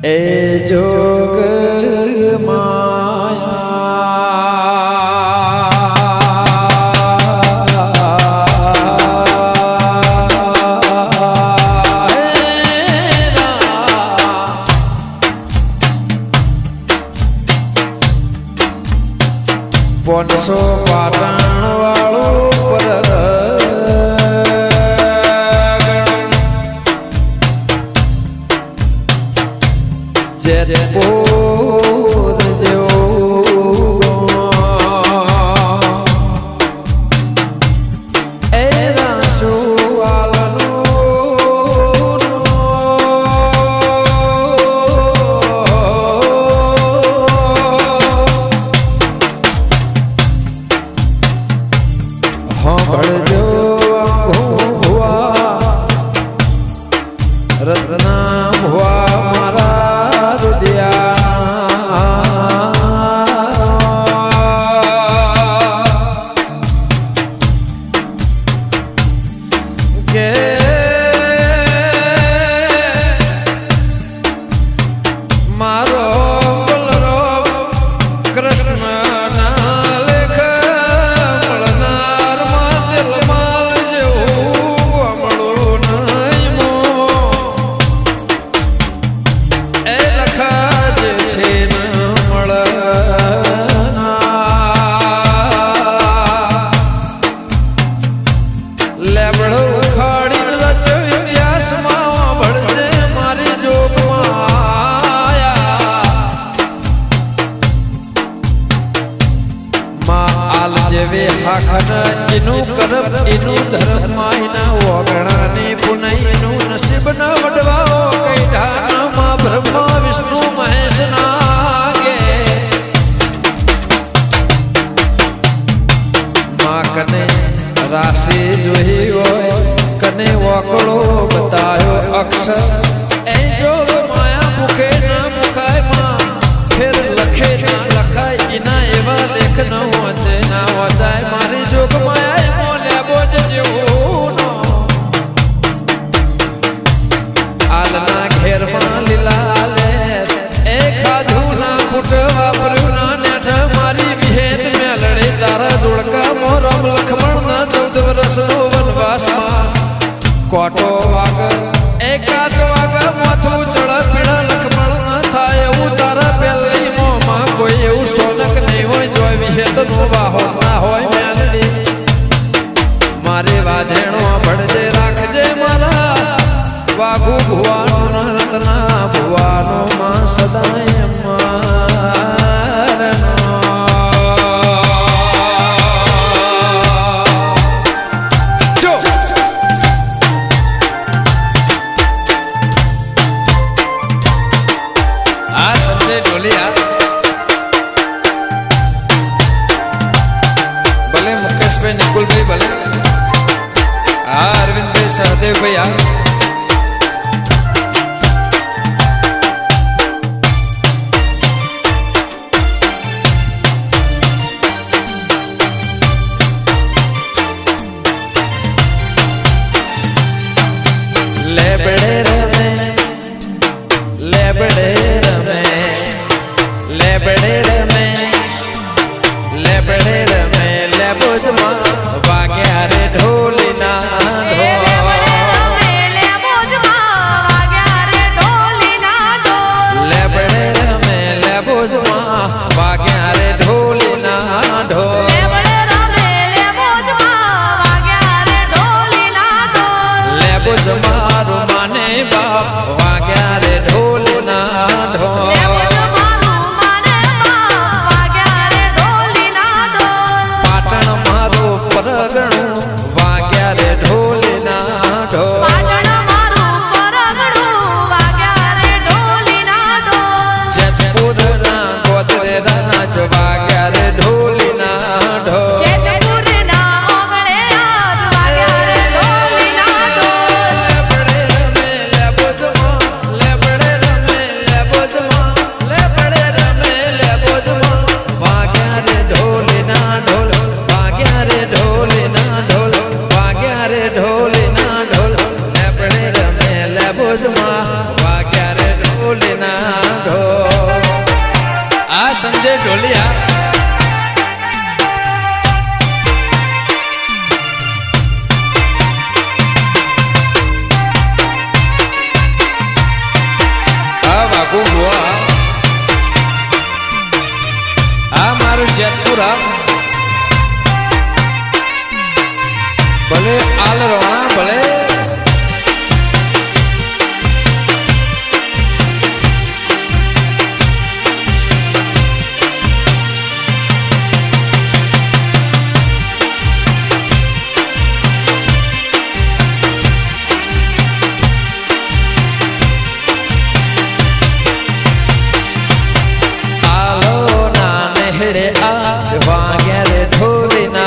ए जोग माया पोनसो पाटण वालो पर जयपुर जो एरा सुवालनो हाँ भड़जो हुआ रत्ना हुआ मारा इनु करब इनु धर्म मायना वगणा ने पुनः इनु नसीब न वडवाओ कई ढाना मां ब्रह्मा विष्णु महेश नागे मां कने राशि जोही होय कने वकड़ो बतायो अक्षर ए जोग माया मुखे ना मुखाय मां फिर लखे ना लखाय इना एवा लेख न वचे ना वचाय मारी जोग माया मोल्या बोज जेवनो आलना घेर मां लीलाले ए खाधू ना खूट वापरू ना नेठ मारी विहेत में लड़े तारा जोड़का मोरम लखमण ना 14 वर्ष नो वनवास कोटो वाग एकाच वाग माथू चढ़ पीड़ा लखमण ना थाय उतारा बेली मोमा कोई एवं स्टोनक नहीं होय जो विहेत नो बाहो ना होय मेलडी मारे वाजेणो भड़जे राखजे मारा वागु भुवानो रत्ना भुवानो मां सदाय मारनो जो आ संजय ढोलिया भले मुकेश भाई निकुल भाई भले अरविंद भाई सहदेव भैया पूरा भले आल रोना भले आज वाग्या रे ढोली ना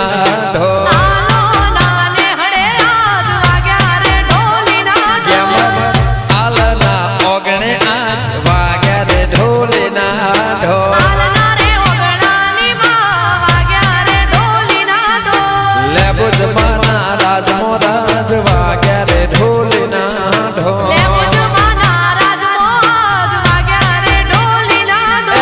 ढोल आलो नाने हड़े आज वाग्या रे ढोली ना ढोल आलना ओगणे आज वाग्या रे ढोली ना ढोल आलना रे ओगणानी मां वाग्या रे ढोली ना ढोल लेबो जमाना राज मोराज वाग्या रे ढोली ना ढोल लेबो जमाना राज मोराज वाग्या रे ढोली ना ढोल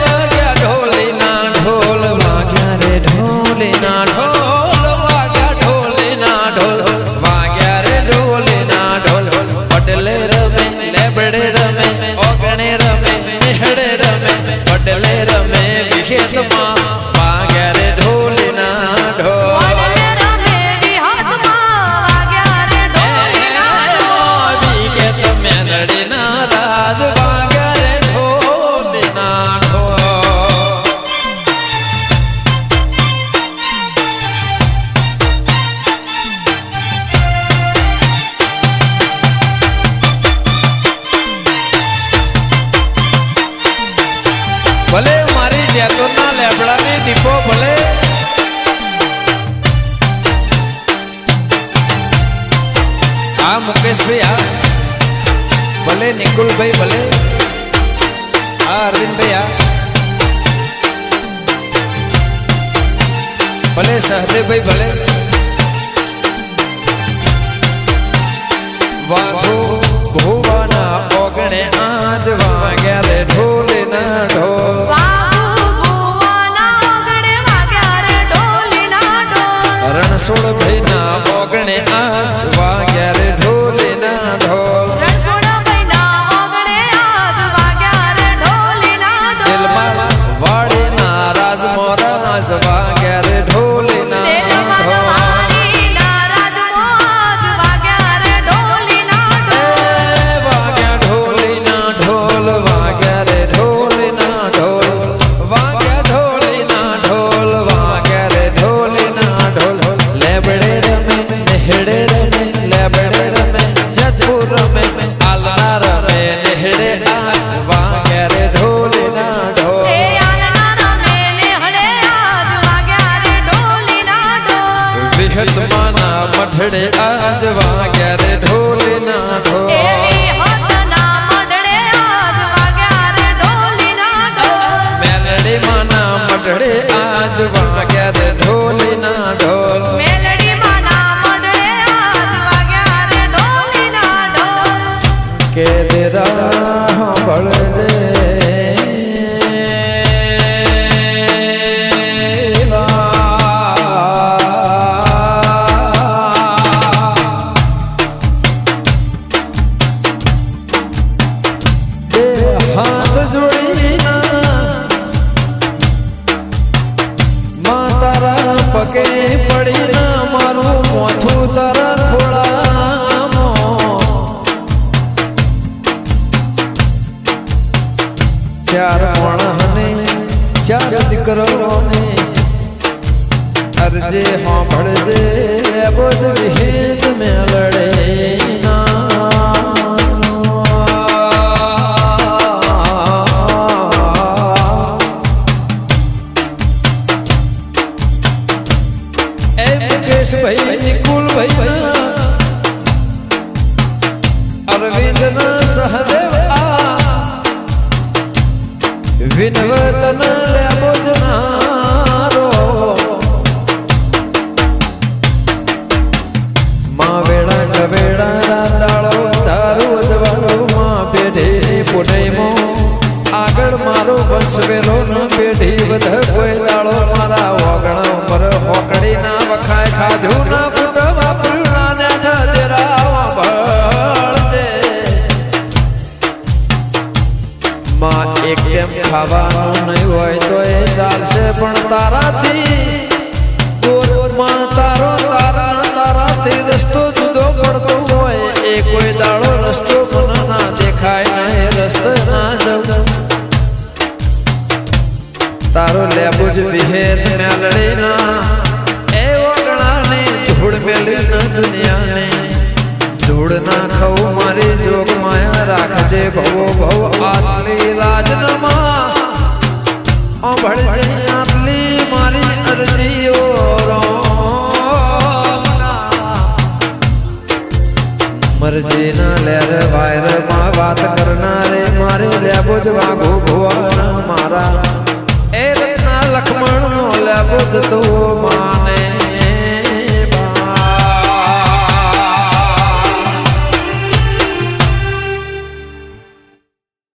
वाग्या ढोली ना ढोल वाग्या रे ढोली ना ढोल वाग्या ढोली ना ढोल वाग्या रे ढोली ना ढोल पडले रमे लेबड़े रमे ओगणे रमे निहड़े रमे पडले रमे विखेत मां वाग्या रे ढोली ना ढोल पडले रमे विहत मां वाग्या रे ढोली ना ढोल विखेत मेलड़ी ना राज वाग्या रे ढोली ना ढोल भले मारी जैतूना लेबड़ा ने दीपो भले आ मुकेश भाई आ भले निकुल भाई भले आ अरविंद भाई आ भले सहदेव भाई भले वाघो भुवना ओगणे आज वाग्या रे ढोली ना ढोल बाबू भुवना ओगणे वाग्या रे ढोली ना ढोल रणसोड़ भाई ना ओगणे आज वाग्या रे ढोली ना ढोल रणसोड़ भाई ना ओगणे आज वाग्या रे ढोली ना ढोल दिलमाल वाड़ी ना राज मोराज वाग्या रे ढोली ना दिलमाल ढोल वाड़ी ना राज मोराज वाग्या रे ढोली ना ढोल वाग्या ढोली ना ढोल वाग्या रे ढोली ना ढोल वाग्या ढोली ना ढोल वाग्या रे ढोली ना ढोल लेबड़े रमे नेहड़े रमे लेबड़े रमे जजपुर रमे आलना रमे नेहड़े आज वाग्या रे ढोली ना ढोल ए आलना रमे नेहड़े आज वाग्या रे ढोली ना ढोल विहत माना मठड़े आज वाग्या रे ढोली ना ढोल ए विहत ना मडड़े आज वाग्या रे ढोली ना ढोल मेलड़ी माना मठड़े आज वाग्या रे ढोली ना ढोल मेलड़ी माना मडड़े आज वाग्या रे ढोली ना ढोल के तेरा बड़ दे हाथ जोड़ी ना मां तारा पगे पड़ी ना मारू मोथू तारा खोड़ा चार माणने चार दिकरो ने अर्जे हाँ भड़जे बोझ विहेत में लड़े ना मुकेश भाई निकुल भाई अरविंद न सहदेव आ विनवतन लेबो जनारो मां वेड़ा कवेड़ा राताड़ो दारू दवारो मां पेढ़ी पुनई मो આગળ મારો વંશ વેલો ન પેઢી વધ કોઈ દાળો મારા ઓગણા ઉમર હોકડી ના વખાય ખાધું ના ફૂટ વાપર્યું ના નેઠા દેરાવા ભળજે માં એક ટાઈમ ખાવાનું નહીં હોય તો એ ચાલશે પણ તારાથી તારો તારાથી રસ્તો જુદો પડતો હોય એ કોઈ દાડો રસ્તો મને ના દેખાય ના એ રસ્તે ના જવું તારો લેબુ જ વિહેત મેલડી ના એ ઓગણાને ધૂળ મેલી ના દુનિયાને ધૂળ ના ખાવું મારી જોગ માયા રાખજે ભવો ભવ આટલી લાજ નમા ભળજે આટલી મારી અરજીઓ મરજી ના લેર વાયર માં વાત કરનારે મારે લેબો જ વાઘો ભુવાના મારા એ રત્ના લખમણ નો લેબો જ તો